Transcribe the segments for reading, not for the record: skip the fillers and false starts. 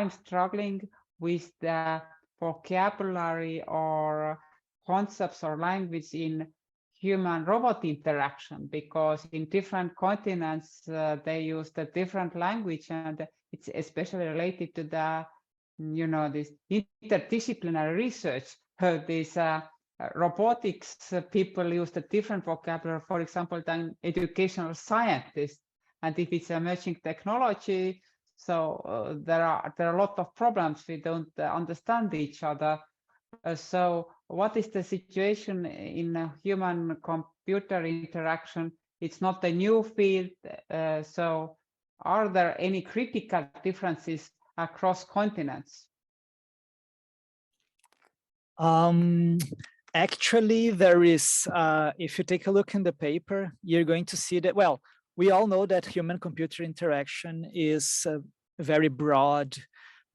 sometimes struggling with the vocabulary or concepts or language in human-robot interaction, because in different continents they use the different language, and it's especially related to the, this interdisciplinary research. These robotics people use the different vocabulary, for example, than educational scientists. And if it's emerging technology, so there are a lot of problems. We don't understand each other. So what is the situation in human-computer interaction? It's not a new field. So are there any critical differences across continents? Actually, there is, if you take a look in the paper, you're going to see that, well, we all know that human-computer interaction is very broad,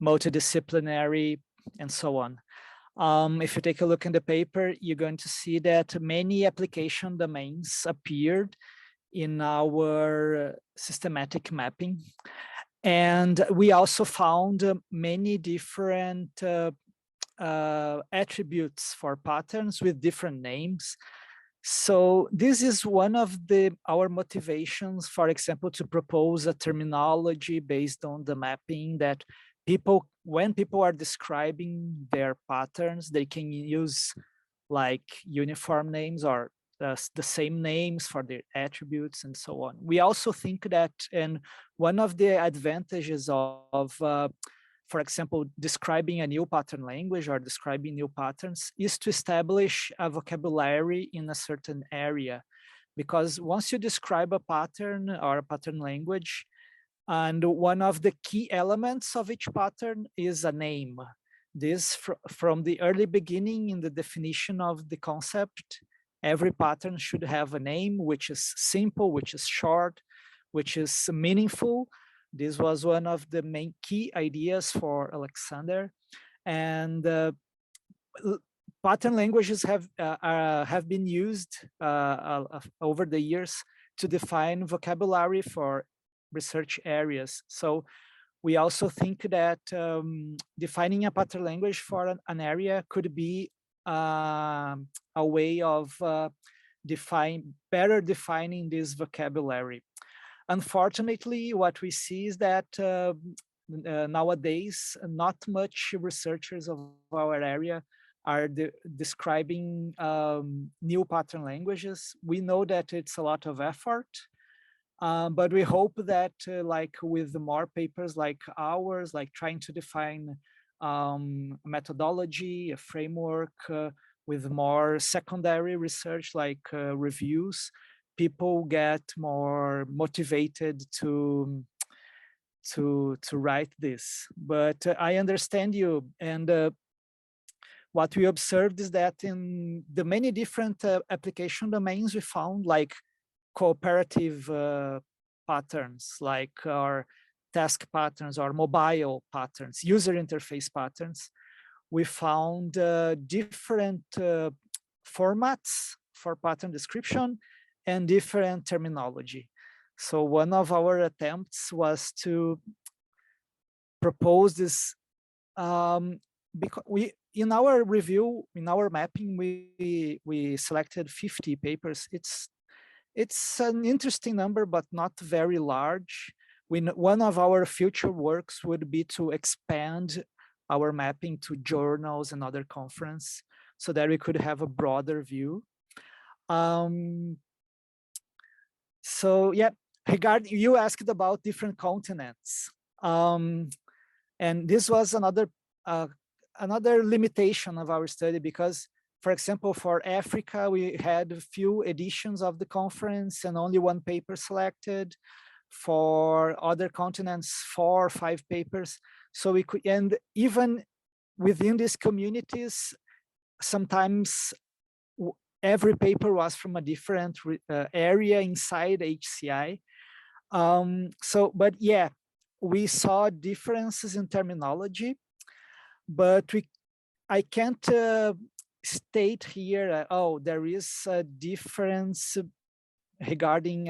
multidisciplinary, and so on. If you take a look in the paper, you're going to see that many application domains appeared in our systematic mapping. And we also found many different attributes for patterns with different names. So this is one of our motivations, for example, to propose a terminology based on the mapping that when people are describing their patterns, they can use like uniform names or the same names for their attributes and so on. We also think that, and one of the advantages of for example, describing a new pattern language or describing new patterns is to establish a vocabulary in a certain area. Because once you describe a pattern or a pattern language, and one of the key elements of each pattern is a name. This from the early beginning in the definition of the concept, every pattern should have a name, which is simple, which is short, which is meaningful. This was one of the main key ideas for Alexander, and pattern languages have been used over the years to define vocabulary for research areas. So we also think that defining a pattern language for an area could be a way of better defining this vocabulary. Unfortunately, what we see is that nowadays, not much researchers of our area are describing new pattern languages. We know that it's a lot of effort, but we hope that like with more papers like ours, like trying to define a methodology, a framework with more secondary research like reviews, people get more motivated to write this. But I understand you, and what we observed is that in the many different application domains, we found like cooperative patterns, like our task patterns or mobile patterns, user interface patterns. We found different formats for pattern description and different terminology. So one of our attempts was to propose this, because in our review, in our mapping, we selected 50 papers. It's an interesting number, but not very large. One of our future works would be to expand our mapping to journals and other conferences so that we could have a broader view. So yeah, you asked about different continents. And this was another limitation of our study, because, for example, for Africa, we had a few editions of the conference and only one paper selected. For other continents, 4 or 5 papers. So we could, and even within these communities, sometimes every paper was from a different area inside HCI. But yeah, we saw differences in terminology, but I can't state here, oh, there is a difference regarding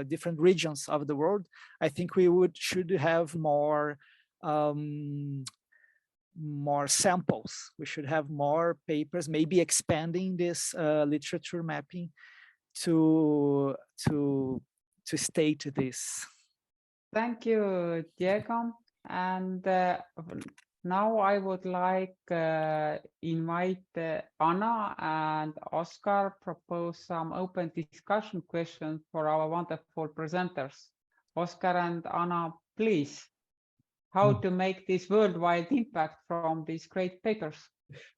different regions of the world. I think we should have more more samples. We should have more papers, maybe expanding this literature mapping to state this. Thank you, Diego. And now I would like invite Anna and Oscar propose some open discussion questions for our wonderful presenters. Oscar and Anna, please. How to make this worldwide impact from these great papers?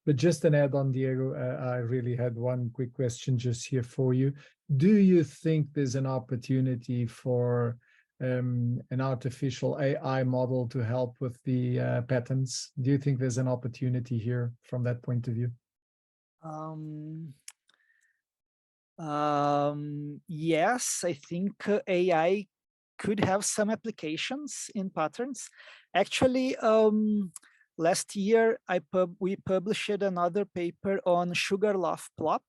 But just an add on, Diego, I really had one quick question just here for you. Do you think there's an opportunity for an artificial AI model to help with the patents? Do you think there's an opportunity here from that point of view? Yes, I think AI could have some applications in patterns. Actually, last year we published another paper on Sugarloaf Plop.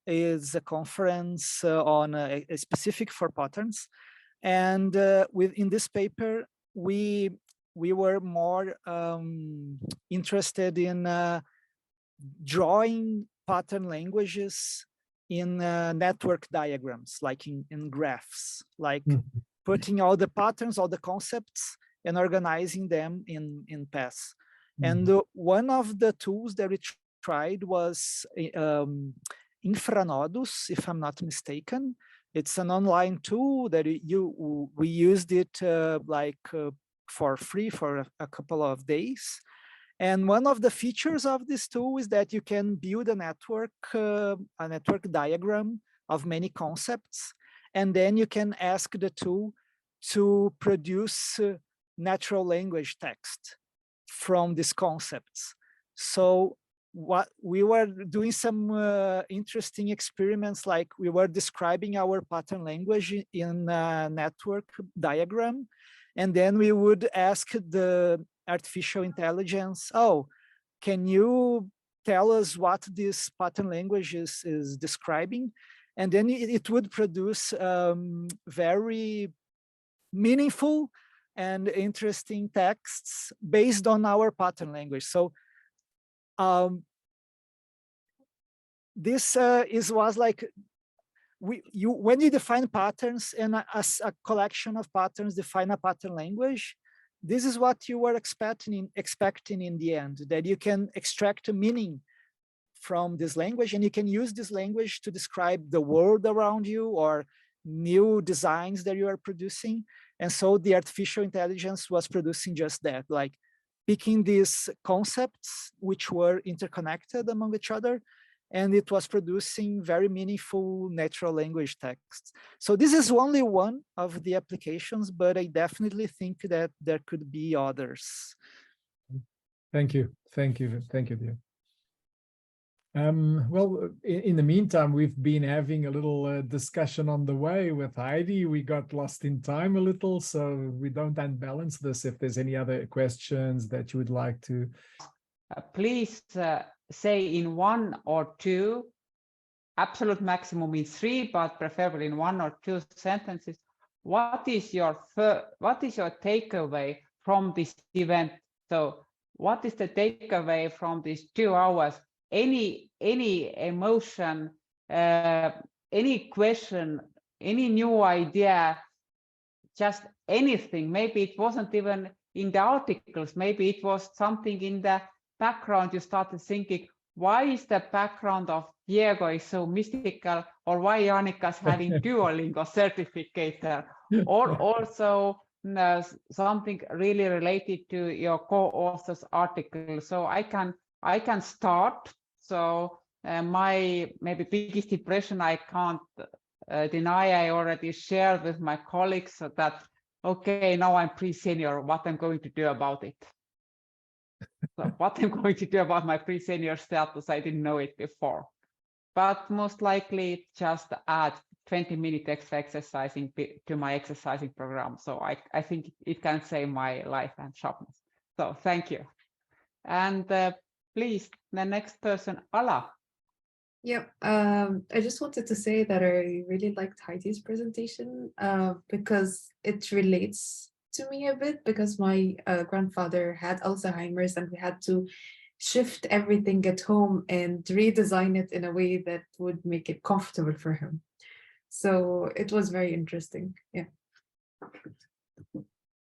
It's a conference on a specific for patterns, and in this paper we were more interested in drawing pattern languages in network diagrams, like in graphs, like putting all the patterns, all the concepts, and organizing them in paths. And one of the tools that we tried was Infranodus, if I'm not mistaken. It's an online tool that we used it for free for a couple of days. And one of the features of this tool is that you can build a network diagram of many concepts, and then you can ask the tool to produce natural language text from these concepts. So what we were doing some interesting experiments, like we were describing our pattern language in a network diagram, and then we would ask the artificial intelligence, oh, can you tell us what this pattern language is describing? And then it would produce very meaningful and interesting texts based on our pattern language. So this was like, when you define patterns and as a collection of patterns define a pattern language, this is what you were expecting in the end, that you can extract a meaning from this language, and you can use this language to describe the world around you or new designs that you are producing. And so the artificial intelligence was producing just that, like picking these concepts which were interconnected among each other, and it was producing very meaningful natural language texts. So this is only one of the applications, but I definitely think that there could be others. Thank you. Thank you. Thank you, dear. Well, in the meantime, we've been having a little discussion on the way with Heidi. We got lost in time a little, so we don't unbalance this. If there's any other questions that you would like to. Please say in 1 or 2, absolute maximum is 3, but preferably in 1 or 2 sentences. What is your takeaway from this event? So what is the takeaway from these 2 hours? Any emotion, any question, any new idea, just anything. Maybe it wasn't even in the articles, maybe it was something in the background. You started thinking, why is the background of Diego is so mystical, or why Janika's having Duolingo certificate, or also something really related to your co-author's article. So I can start. So my maybe biggest impression, I can't deny, I already shared with my colleagues that, okay, now I'm pre-senior, what I'm going to do about it. So what I'm going to do about my pre-senior status, I didn't know it before. But most likely just add 20-minute extra exercising to my exercising program. So I think it can save my life and sharpness. So thank you. And please, the next person, Ala. Yeah, I just wanted to say that I really liked Heidi's presentation because it relates to me a bit because my grandfather had Alzheimer's and we had to shift everything at home and redesign it in a way that would make it comfortable for him. So it was very interesting. Yeah.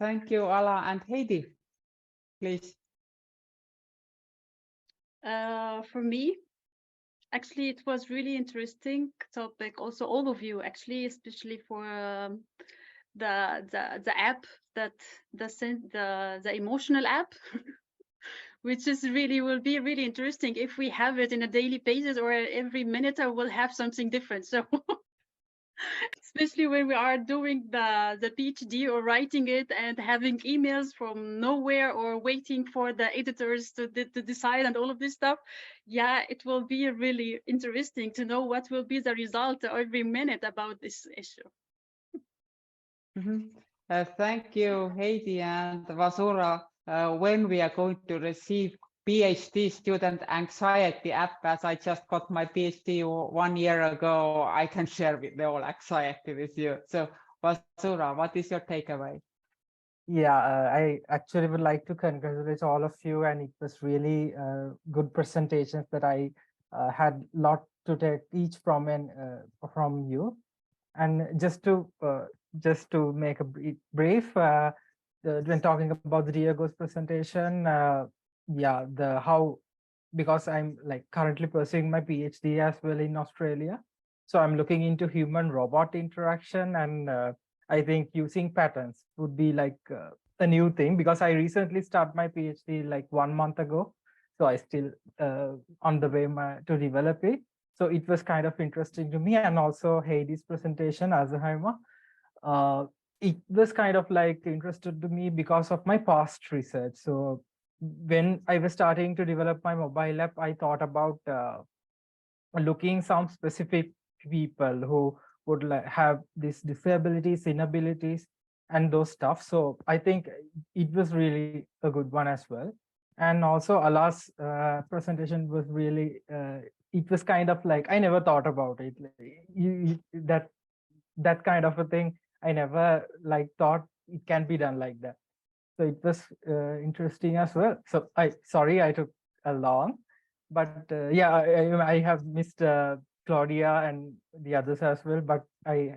Thank you, Ala. And Heidi, please. For me, actually, it was really interesting topic. Also, all of you, actually, especially for the app that the emotional app, which is really will be really interesting if we have it in a daily basis or every minute I will have something different. So especially when we are doing the PhD or writing it and having emails from nowhere or waiting for the editors to decide and all of this stuff. Yeah, it will be really interesting to know what will be the result every minute about this issue. Thank you, Heidi and Vasura. When we are going to receive PhD student anxiety app, as I just got my PhD 1 year ago, I can share the whole anxiety with you. So Vasura, what is your takeaway? Yeah, I actually would like to congratulate all of you, and it was really good presentations that I had a lot to take each from you. And just to make a brief, when talking about the Diego's presentation, yeah, because I'm like currently pursuing my PhD as well in Australia, so I'm looking into human-robot interaction, and I think using patterns would be like a new thing because I recently started my PhD like 1 month ago, so I still on the way to develop it. So it was kind of interesting to me, and also Heidi's presentation, Alzheimer. It was kind of like interested to me because of my past research. So when I was starting to develop my mobile app, I thought about looking some specific people who would have these disabilities, inabilities, and those stuff. So I think it was really a good one as well. And also Ala's presentation was really, it was kind of like, I never thought about it. That kind of a thing, I never like thought it can be done like that. So it was interesting as well. So sorry I took a long, but yeah, I have missed Claudia and the others as well, but I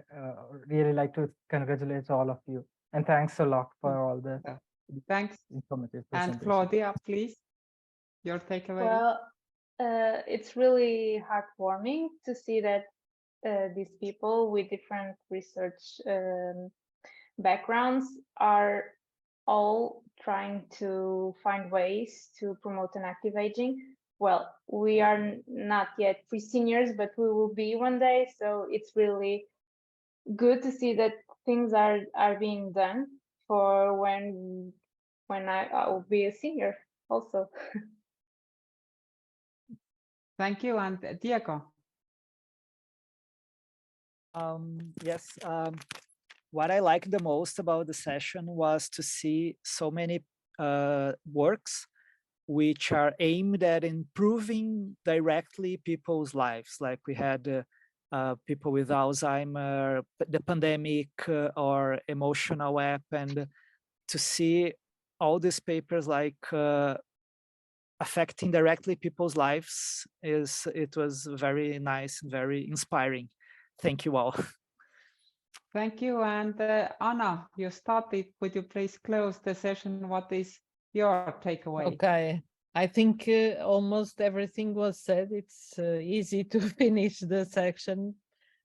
really like to congratulate all of you, and thanks a lot for all the thanks informative and presentation. Claudia, please, your takeaway. Well, it's really heartwarming to see that these people with different research backgrounds are all trying to find ways to promote an active aging. Well, we are not yet pre-seniors, but we will be one day. So it's really good to see that things are being done for when I will be a senior also. Thank you. And Diego. Yes, what I liked the most about the session was to see so many works which are aimed at improving directly people's lives. Like we had people with Alzheimer, the pandemic, or emotional app, and to see all these papers like affecting directly people's lives it was very nice, very inspiring. Thank you all. Thank you. And Anna, you started. Could you please close the session? What is your takeaway? Okay. I think almost everything was said. It's easy to finish the section,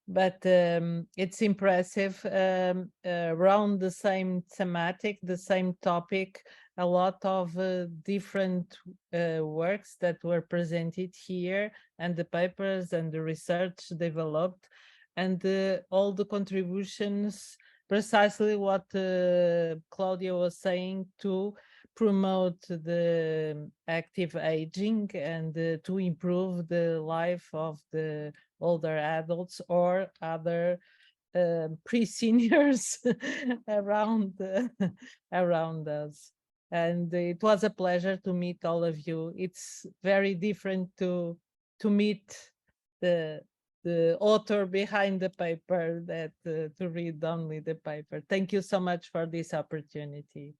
but it's impressive. Around the same thematic, the same topic, a lot of different works that were presented here, and the papers and the research developed, and all the contributions, precisely what Claudia was saying, to promote the active aging and to improve the life of the older adults or other pre-seniors around us. And it was a pleasure to meet all of you. It's very different to meet the the author behind the paper that to read only the paper. Thank you so much for this opportunity.